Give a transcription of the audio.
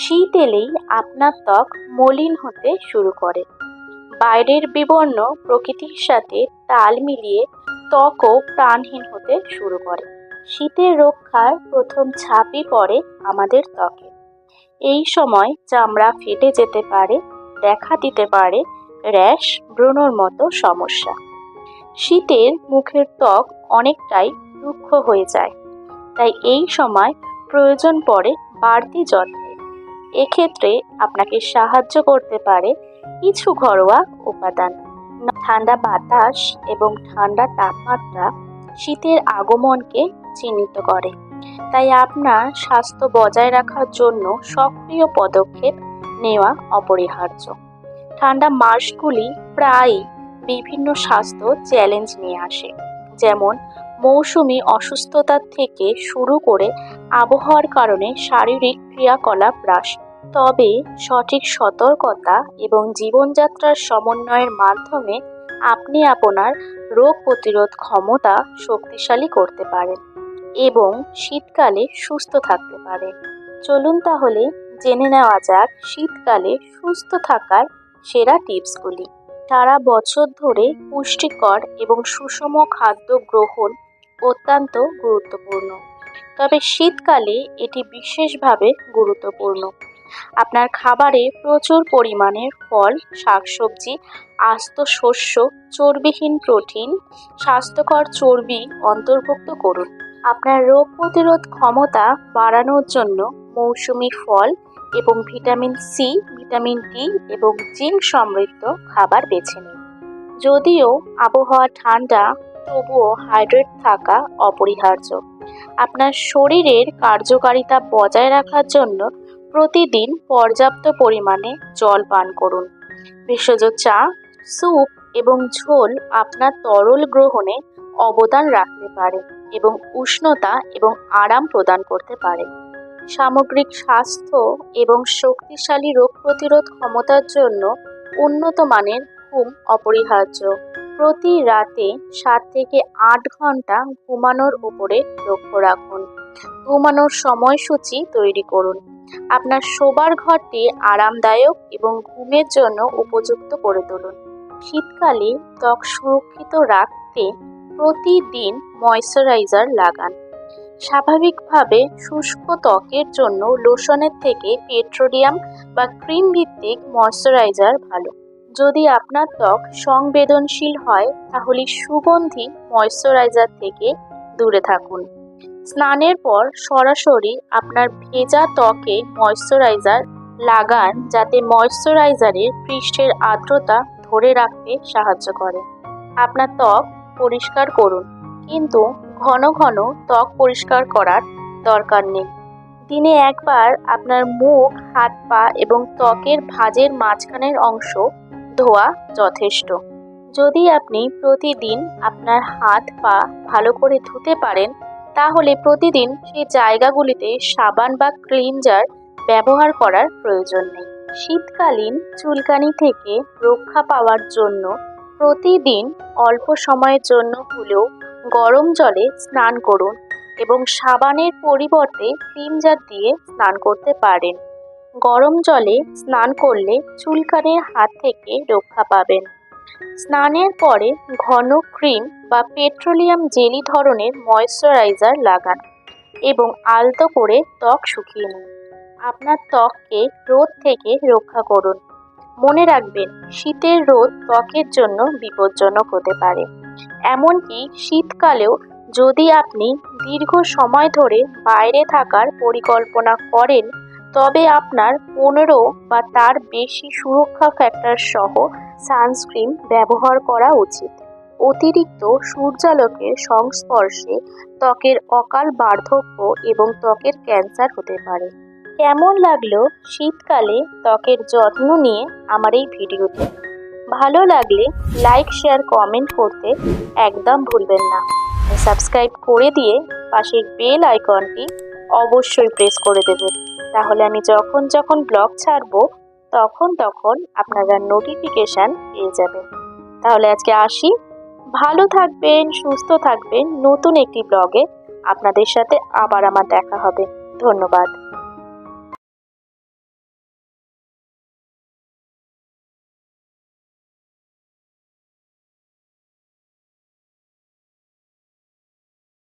শীত এলেই আপনার ত্বক মলিন হতে শুরু করে। বাইরের বিবর্ণ প্রকৃতির সাথে তাল মিলিয়ে ত্বকও প্রাণহীন হতে শুরু করে। শীতের রক্ষার প্রথম ছাপই পড়ে আমাদের ত্বকে। এই সময় চামড়া ফেটে যেতে পারে, দেখা দিতে পারে র্যাশ, ব্রণর মতো সমস্যা। শীতের মুখের ত্বক অনেকটাই রুক্ষ হয়ে যায়, তাই এই সময় প্রয়োজন পড়ে বাড়তি যত্নের। এক্ষেত্রে আপনাকে সাহায্য করতে পারে কিছু ঘরোয়া উপাদান। ঠান্ডা বাতাস এবং ঠান্ডা তাপমাত্রা শীতের আগমনকে চিহ্নিত করে, তাই আপনার স্বাস্থ্য বজায় রাখার জন্য সক্রিয় পদক্ষেপ নেওয়া অপরিহার্য। ঠান্ডা মাসগুলি প্রায়ই বিভিন্ন স্বাস্থ্য চ্যালেঞ্জ নিয়ে আসে, যেমন মৌসুমি অসুস্থতা থেকে শুরু করে আবহাওয়ার কারণে শারীরিক ক্রিয়াকলাপ হ্রাস। তবে সঠিক সতর্কতা এবং জীবনযাত্রার সমন্বয়ের মাধ্যমে আপনি আপনার রোগ প্রতিরোধ ক্ষমতা শক্তিশালী করতে পারেন এবং শীতকালে সুস্থ থাকতে পারেন। চলুন তাহলে জেনে নেওয়া যাক শীতকালে সুস্থ থাকার সেরা টিপসগুলি। সারা বছর ধরে পুষ্টিকর এবং সুষম খাদ্য গ্রহণ অত্যন্ত গুরুত্বপূর্ণ, তবে শীতকালে এটি বিশেষভাবে গুরুত্বপূর্ণ। আপনার খাবারে প্রচুর পরিমাণের ফল, শাকসবজি, আস্ত শস্য, চর্বিহীন প্রোটিন, স্বাস্থ্যকর চর্বি অন্তর্ভুক্ত করুন। আপনার রোগ প্রতিরোধ ক্ষমতা বাড়ানোর জন্য মৌসুমী ফল এবং ভিটামিন সি, ভিটামিন ডি এবং জিঙ্ক সমৃদ্ধ খাবার বেছে নিন। যদিও আবহাওয়া ঠান্ডা, তবুও হাইড্রেট থাকা অপরিহার্য। আপনার শরীরের কার্যকারিতা বজায় রাখার জন্য প্রতিদিন পর্যাপ্ত পরিমাণে জল পান করুন। ভেষজ চা, স্যুপ এবং ঝোল আপনার তরল গ্রহণে অবদান রাখতে পারে এবং উষ্ণতা এবং আরাম প্রদান করতে পারে। সামগ্রিক স্বাস্থ্য এবং শক্তিশালী রোগ প্রতিরোধ ক্ষমতার জন্য উন্নত মানের ঘুম অপরিহার্য। প্রতি রাতে 7 থেকে 8 ঘন্টা ঘুমানোর উপরে লক্ষ্য রাখুন। ঘুমানোর সময়সূচি তৈরি করুন। আপনার শোবার ঘরটি আরামদায়ক এবং ঘুমের জন্য উপযুক্ত করে তুলুন। শীতকালে ত্বক সুরক্ষিত রাখতে প্রতিদিন ময়শ্চারাইজার লাগান। স্বাভাবিকভাবে শুষ্ক ত্বকের জন্য লোশনের থেকে পেট্রোলিয়াম বা ক্রিম ভিত্তিক ময়শ্চারাইজার ভালো। যদি আপনার ত্বক সংবেদনশীল হয় তাহলে সুগন্ধি ময়শ্চারাইজার থেকে দূরে থাকুন। স্নানের পর সরাসরি আপনার ভেজা ত্বকে ময়শ্চারাইজার লাগান, যাতে ময়শ্চারাইজারের পৃষ্ঠের আর্দ্রতা ধরে রাখতে সাহায্য করে। আপনার ত্বক পরিষ্কার করুন, কিন্তু ঘন ঘন ত্বক পরিষ্কার করার দরকার নেই। দিনে একবার আপনার মুখ, হাত পা এবং ত্বকের ভাঁজের মাঝখানের অংশ ধোয়া যথেষ্ট। যদি আপনি প্রতিদিন আপনার হাত পা ভালো করে ধুতে পারেন, তাহলে প্রতিদিন সেই জায়গাগুলিতে সাবান বা ক্লিনজার ব্যবহার করার প্রয়োজন নেই। শীতকালীন চুলকানি থেকে রক্ষা পাওয়ার জন্য প্রতিদিন অল্প সময়ের জন্য হলেও গরম জলে স্নান করুন এবং সাবানের পরিবর্তে ক্লিনজার দিয়ে স্নান করতে পারেন। গরম জলে স্নান করলে চুলকানির হাত থেকে রক্ষা পাবেন। স্নানের পরে ঘন ক্রিম বা পেট্রোলিয়াম জেলি ধরনের ময়শ্চারাইজার লাগান এবং আলতো করে ত্বক শুকিয়ে নিন। আপনার ত্বককে রোদ থেকে রক্ষা করুন। মনে রাখবেন, শীতের রোদ ত্বকের জন্য বিপজ্জনক হতে পারে। এমনকি শীতকালেও যদি আপনি দীর্ঘ সময় ধরে বাইরে থাকার পরিকল্পনা করেন, তবে আপনার 15 বা তার বেশি সুরক্ষা ফ্যাক্টর সহ সানস্ক্রিন ব্যবহার করা উচিত। অতিরিক্ত সূর্যালোকের সংস্পর্শে ত্বকের অকাল বার্ধক্য এবং ত্বকের ক্যান্সার হতে পারে। কেমন লাগলো শীতকালে ত্বকের যত্ন নিয়ে আমার এই ভিডিওটি? ভালো লাগলে লাইক, শেয়ার, কমেন্ট করতে একদম ভুলবেন না। সাবস্ক্রাইব করে দিয়ে পাশের বেল আইকনটি অবশ্যই প্রেস করে দেবেন, তাহলে আমি যখন ব্লগ ছাড়বো তখন আপনারা নোটিফিকেশান পেয়ে যাবেন। তাহলে আজকে আসি। ভালো থাকবেন, সুস্থ থাকবেন। নতুন একটি ব্লগে আপনাদের সাথে আবার আমার দেখা হবে। ধন্যবাদ।